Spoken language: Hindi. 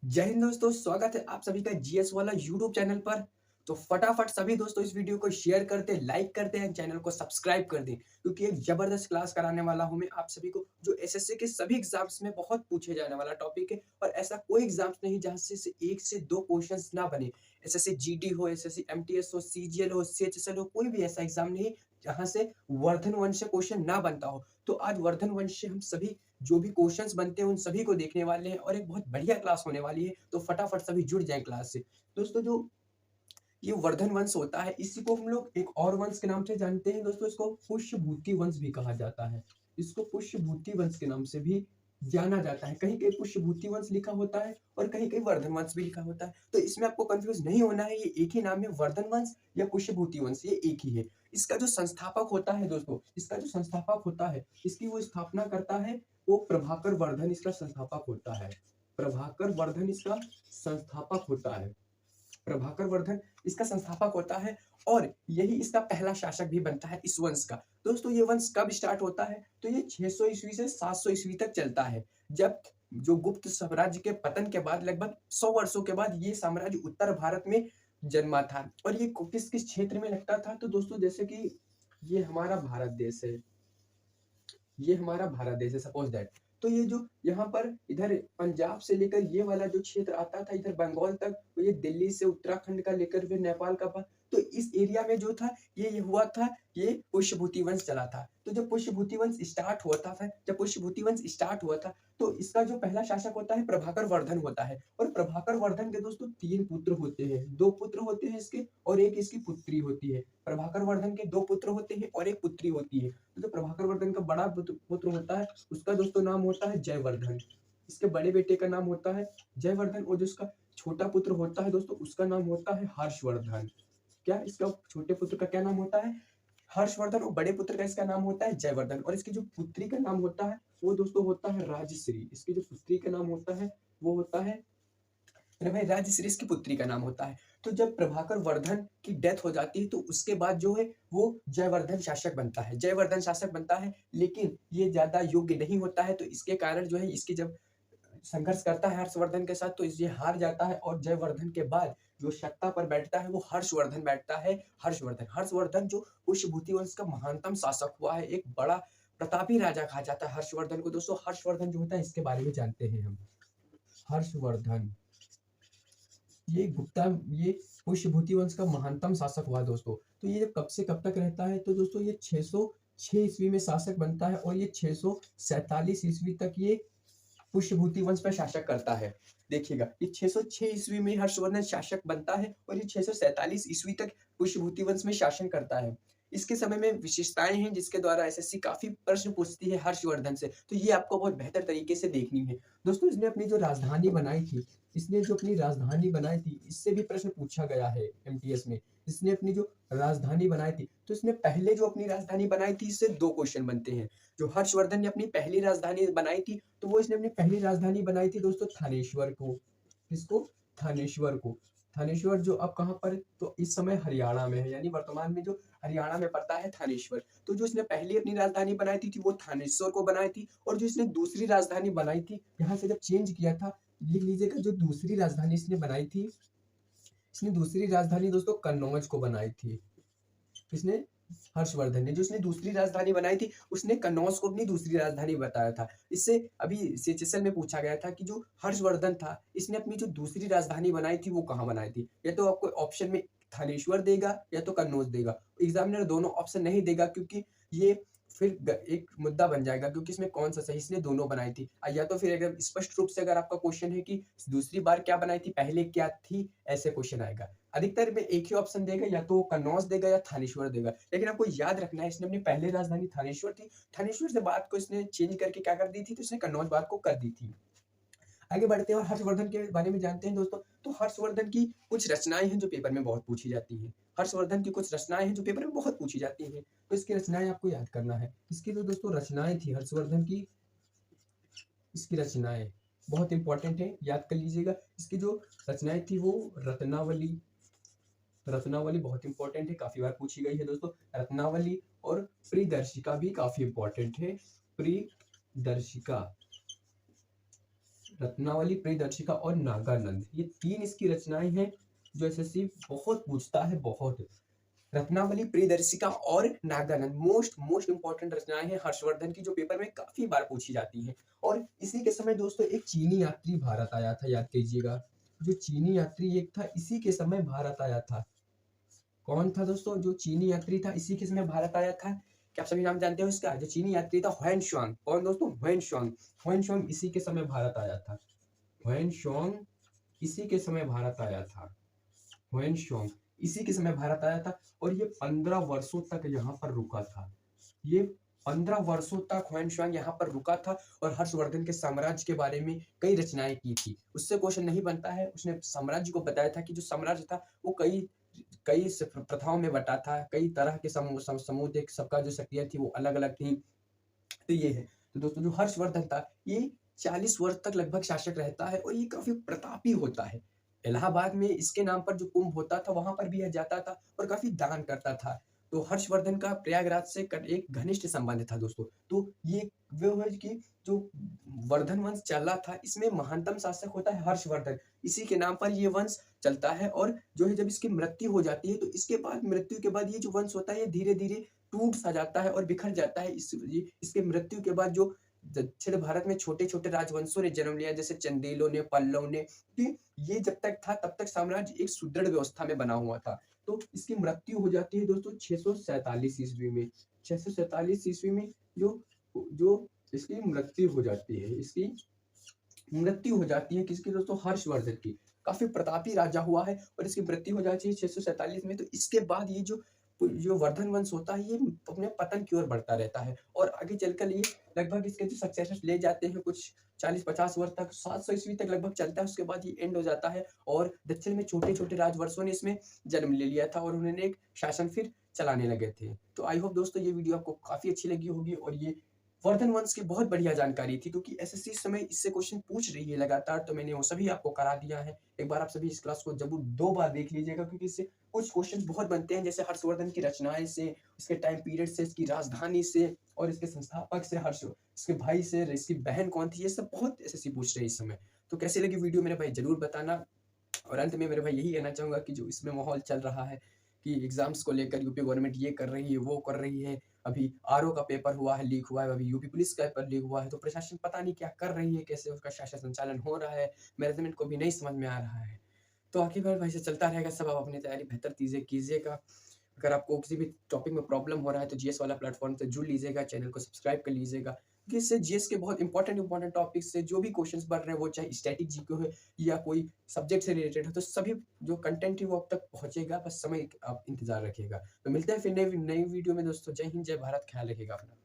जय हिंद दोस्तों, स्वागत है आप सभी का जीएस वाला यूट्यूब चैनल पर। तो फटाफट सभी दोस्तों इस वीडियो को शेयर कर दें, लाइक कर दें, चैनल को सब्सक्राइब कर दें, क्योंकि एक जबरदस्त क्लास कराने वाला हूं मैं आप सभी को, जो एसएससी के सभी एग्जाम्स में बहुत पूछे जाने वाला टॉपिक है। और ऐसा कोई एग्जाम्स नहीं जहां से एक से दो क्वेश्चंस ना बने। एसएससी जीडी हो, एसएससी एमटीएस हो, सीजीएल हो, सीएचएसएल हो, कोई भी ऐसा एग्जाम नहीं जहां से वर्धन वंश से क्वेश्चन ना बनता हो। तो आज वर्धन वंश से हम सभी जो भी क्वेश्चंस बनते हैं उन सभी को देखने वाले हैं और एक बहुत बढ़िया क्लास होने वाली है। तो फटाफट सभी जुड़ जाएं क्लास से। दोस्तों, जो ये वर्धन वंश होता है इसी को हम लोग एक और वंश के नाम से जानते हैं दोस्तों। इसको पुष्यभूति वंश भी कहा जाता है। इसको पुष्यभूति वंश के नाम से भी जाना जाता है। कहीं कहीं पुष्यभूति वंश लिखा होता है और कहीं कहीं वर्धन वंश भी लिखा होता है। तो इसमें आपको कंफ्यूज नहीं होना है, ये एक ही नाम है, वर्धन वंश या पुष्यभूति वंश, ये एक ही है। इसका जो संस्थापक होता है दोस्तों, इसका जो संस्थापक होता है, इसकी वो स्थापना करता है, वो प्रभाकर वर्धन इसका संस्थापक होता है। प्रभाकर वर्धन इसका संस्थापक होता है। प्रभाकर वर्धन इसका संस्थापक होता है और यही इसका पहला शासक भी बनता है इस वंश का। दोस्तों, ये वंश कब स्टार्ट होता है? तो ये 600 ईस्वी से 700 ईस्वी तक चलता है, जब जो गुप्त साम्राज्य के पतन के बाद लगभग 100 वर्षों के बाद ये साम्राज्य उत्तर भारत में जन्मा था। और ये किस किस क्षेत्र में लगता था? तो दोस्तों, जैसे कि ये हमारा भारत देश है, ये हमारा भारत देश है, सपोज दैट। तो ये जो यहाँ पर इधर पंजाब से लेकर ये वाला जो क्षेत्र आता था इधर बंगाल तक, तो ये दिल्ली से उत्तराखंड का लेकर फिर नेपाल का तो इस एरिया में जो था ये हुआ था, ये पुष्यभूति वंश चला था। तो जब पुष्यभूति वंश स्टार्ट होता था, जब पुष्यभूति वंश स्टार्ट हुआ था, तो इसका जो पहला शासक होता है प्रभाकर वर्धन होता है। और प्रभाकर वर्धन के दोस्तों 3 पुत्र होते हैं, 2 पुत्र होते हैं इसके और एक इसकी पुत्री होती है। प्रभाकर वर्धन के 2 पुत्र होते हैं और एक पुत्री होती है। तो जो प्रभाकर वर्धन का बड़ा पुत्र होता है उसका दोस्तों नाम होता है जयवर्धन। इसके बड़े बेटे का नाम होता है जयवर्धन और जो उसका छोटा पुत्र होता है दोस्तों उसका नाम होता है हर्षवर्धन। क्या इसका छोटे पुत्र का क्या नाम होता है? हर्षवर्धन। और बड़े पुत्र का इसका नाम होता है जयवर्धन। और इसकी जो पुत्री का नाम होता है वो दोस्तों होता है राजश्री। इसकी जो पुत्री का नाम होता है वो होता है, अरे भाई, राजश्री इसकी पुत्री का नाम होता है। तो जब प्रभाकर वर्धन की डेथ हो जाती है तो उसके बाद जो है वो जयवर्धन शासक बनता है, जयवर्धन शासक बनता है। लेकिन ये ज्यादा योग्य नहीं होता है, तो इसके कारण जो है इसकी जब संघर्ष करता है हर्षवर्धन के साथ तो ये हार जाता है और जयवर्धन के बाद जो सत्ता पर बैठता है वो हर्षवर्धन बैठता है। हर्षवर्धन हर्षवर्धन जो पुष्यभूति वंश का महानतम शासक हुआ है, एक बड़ा प्रतापी राजा कहा जाता है हर्षवर्धन को। दोस्तों, हर्षवर्धन जो होता है इसके बारे में जानते हैं हम। हर्षवर्धन ये गुप्ता ये पुष्यभूति वंश का महानतम शासक हुआ दोस्तों। तो ये कब से कब तक रहता है? तो दोस्तों ये 606 ईस्वी में शासक बनता है और ये 647 ईस्वी तक ये पुष्यभूति वंश पर शासक करता है। देखिएगा, ये 606 ईस्वी में हर्षवर्धन शासक बनता है और ये 647 ईस्वी तक पुष्यभूति वंश में शासन करता है। इसके समय में विशेषताएं हैं जिसके द्वारा एसएससी काफी प्रश्न पूछती है हर्षवर्धन से, तो ये आपको बहुत बेहतर तरीके से देखनी है। दोस्तों, इसने अपनी जो राजधानी बनाई थी, इसने जो अपनी राजधानी बनाई थी इससे भी प्रश्न पूछा गया है एमटीएस में। इसने अपनी जो राजधानी बनाई थी, तो इसने पहले जो अपनी राजधानी बनाई थी इससे 2 क्वेश्चन बनते हैं। जो हर्षवर्धन ने अपनी पहली राजधानी बनाई थी, तो वो इसने अपनी पहली राजधानी बनाई थी दोस्तों थानेश्वर को। किसको? थानेश्वर को। थानेश्वर जो अब कहाँ पर? तो इस समय हरियाणा में है, यानी वर्तमान में जो हरियाणा में पड़ता है थानेश्वर। तो जो इसने पहली अपनी राजधानी बनाई थी वो थानेश्वर को बनाई थी। और जो इसने दूसरी राजधानी बनाई थी, यहाँ से जब चेंज किया था, लिख लीजिएगा, जो दूसरी राजधानी इसने बनाई थी, इसने दूसरी राजधानी दोस्तों कन्नौज को बनाई थी। किसने? हर्षवर्धन ने। जो इसने दूसरी राजधानी बनाई थी उसने कन्नौज को अपनी दूसरी राजधानी बताया था। इससे अभी सीएचएसएल में पूछा गया था कि जो हर्षवर्धन था इसने अपनी जो दूसरी राजधानी बनाई थी वो कहाँ बनाई थी। या तो आपको ऑप्शन में थानेश्वर देगा या तो कन्नौज देगा। एग्जामिनर दोनों ऑप्शन नहीं देगा, क्योंकि ये फिर एक मुद्दा बन जाएगा, क्योंकि इसमें कौन सा सही, इसने दोनों बनाई थी। या तो फिर अगर स्पष्ट रूप से अगर आपका क्वेश्चन है कि दूसरी बार क्या बनाई थी, पहले क्या थी, ऐसे क्वेश्चन आएगा। अधिकतर में एक ही ऑप्शन देगा, या तो कन्नौज देगा या थानेश्वर देगा। लेकिन आपको याद रखना है इसने अपनी पहली राजधानी थानेश्वर थी, थानेश्वर से बात को इसने चेंज करके क्या कर दी थी, तो इसने कन्नौज बात को कर दी थी। आगे बढ़ते हैं और हर्षवर्धन के बारे में जानते हैं दोस्तों। तो हर्षवर्धन की कुछ रचनाएं हैं जो पेपर में बहुत पूछी जाती हैं। हर्षवर्धन की कुछ रचनाएं हैं जो पेपर में बहुत पूछी जाती हैं, तो इसकी रचनाएं आपको याद करना है। इसकी जो दोस्तों रचनाएं थी हर्षवर्धन की, इसकी रचनाएं बहुत इंपॉर्टेंट है, याद कर लीजिएगा। इसकी जो रचनाएं थी वो रत्नावली, रत्नावली बहुत इंपॉर्टेंट है, काफी बार पूछी गई है दोस्तों। रत्नावली और प्रियदर्शिका भी काफी इंपॉर्टेंट है। प्रियदर्शिका, रत्नावली, प्रियदर्शिका और नागानंद, ये 3 इसकी रचनाएँ हैं जो एसएससी बहुत पूछता है, बहुत। रत्नावली, प्रियदर्शिका और नागानंद मोस्ट मोस्ट इंपॉर्टेंट रचनाएँ हैं हर्षवर्धन की, जो पेपर में काफ़ी बार पूछी जाती हैं। और इसी के समय दोस्तों एक चीनी यात्री भारत आया था, याद कीजिएगा। जो चीनी यात्री एक था, इसी के समय भारत आया था। कौन था दोस्तों जो चीनी यात्री था, इसी के समय भारत आया था? क्या आप सभी नाम जानते हो इसका? जो चीनी यात्री था ह्वेन-त्सांग। कौन दोस्तों? ह्वेन-त्सांग। ह्वेन-त्सांग इसी के समय भारत आया था। ह्वेन-त्सांग इसी के समय भारत आया था। ह्वेन-त्सांग इसी के समय भारत आया था और ये 15 वर्षों तक यहाँ पर रुका था। ये 15 वर्षों तक ह्वेन-त्सांग यहाँ पर रुका था और हर्षवर्धन के साम्राज्य के बारे में कई रचनाएँ की थी। उससे क्वेश्चन नहीं बनता है, उसने साम्राज्य को बताया था कि जो साम्राज्य था वो कई कई स प्रथाओं में बँटा था, कई तरह के समूह थे, सबका जो शक्तियाँ थी वो अलग-अलग थी। तो ये है। तो दोस्तों जो हर्षवर्धन था, ये 40 वर्ष तक लगभग शासक रहता है और ये काफ़ी प्रतापी होता है। इलाहाबाद में इसके नाम पर जो कुंभ होता था, वहाँ पर भी यह जाता था और काफ़ी दान करता था। तो हर्षवर्धन का प्रयागराज से एक घनिष्ठ संबंध था दोस्तों। तो ये वो है कि जो वर्धन वंश चला था, इसमें महानतम शासक होता है हर्षवर्धन। इसी के नाम पर ये वंश चलता है और जो है जब इसकी मृत्यु हो जाती है, तो इसके बाद मृत्यु के बाद ये जो वंश होता है, ये धीरे-धीरे टूट-सा जाता है और बिखर जाता है। इसके मृत्यु के बाद जो दक्षिण भारत में छोटे-छोटे राजवंशों ने जन्म लिया, जैसे चंदेलों ने, पल्लव ने, कि ये जब तक था तब तक साम्राज्य एक सुदृढ़ व्यवस्था में बना हुआ था। तो इसकी मृत्यु हो जाती है दोस्तों 647 ईस्वी में। 647 ईस्वी में जो जो इसकी मृत्यु हो जाती है, इसकी मृत्यु हो जाती है किसकी दोस्तों? हर्षवर्धन की। काफ़ी प्रतापी राजा हुआ है और इसकी मृत्यु हो जाती है 647 में। तो इसके बाद ये जो वर्धन वंश होता है, ये अपने पतन की ओर बढ़ता रहता है और आगे चलकर ये लगभग इसके जो सक्सेसर्स ले जाते हैं कुछ 40-50 वर्ष तक, 700 ईस्वी तक लगभग चलता है, उसके बाद ये एंड हो जाता है और दक्षिण में छोटे-छोटे राजवंशों ने इसमें जन्म ले लिया था और उन्होंने एक शासन फिर चलाने लगे थे। तो आई होप दोस्तों ये वीडियो आपको काफ़ी अच्छी लगी होगी और ये वर्धन वंश की बहुत बढ़िया जानकारी थी, क्योंकि एसएससी इस समय इससे क्वेश्चन पूछ रही है लगातार, तो मैंने वो सभी आपको करा दिया है। एक बार आप सभी इस क्लास को ज़रूर 2 बार देख लीजिएगा, क्योंकि इससे कुछ क्वेश्चन बहुत बनते हैं, जैसे हर्षवर्धन की रचनाएँ से, इसके टाइम पीरियड से, इसकी राजधानी से और इसके संस्थापक से, इसके भाई से, इसकी बहन कौन थी, ये सब बहुत एसएससी पूछ रही है इस समय। तो कैसी लगी वीडियो मेरे भाई ज़रूर बताना। और अंत में मेरे भाई यही कहना चाहूँगा कि जो इसमें माहौल चल रहा है कि एग्ज़ाम्स को लेकर यूपी गवर्नमेंट ये कर रही है, वो कर रही है। अभी आरओ का पेपर हुआ है, लीक हुआ है, अभी यूपी पुलिस का पेपर लीक हुआ है, तो प्रशासन पता नहीं क्या कर रही है, कैसे उसका शासन संचालन हो रहा है, मैनेजमेंट को भी नहीं समझ में आ रहा है। तो आखिरकार भाई से चलता रहेगा सब, आप अपनी तैयारी बेहतर चीज़ें कीजिएगा। अगर आपको किसी भी टॉपिक में प्रॉब्लम हो रहा है, तो जीएस वाला प्लेटफ़ॉर्म से जुड़ लीजिएगा, चैनल को सब्सक्राइब कर लीजिएगा। क्योंकि इससे जीएस के बहुत इंपॉर्टेंट टॉपिक्स से जो भी क्वेश्चन्स बन रहे हैं, वो चाहे स्टैटिक जीके हो या कोई सब्जेक्ट से रिलेटेड हो, तो सभी जो कंटेंट है वो आप तक पहुँचेगा, बस समय आप इंतज़ार रखिएगा। तो मिलते हैं फिर नई नई वीडियो में दोस्तों। जय हिंद, जय भारत, ख़्याल रखिएगा अपना।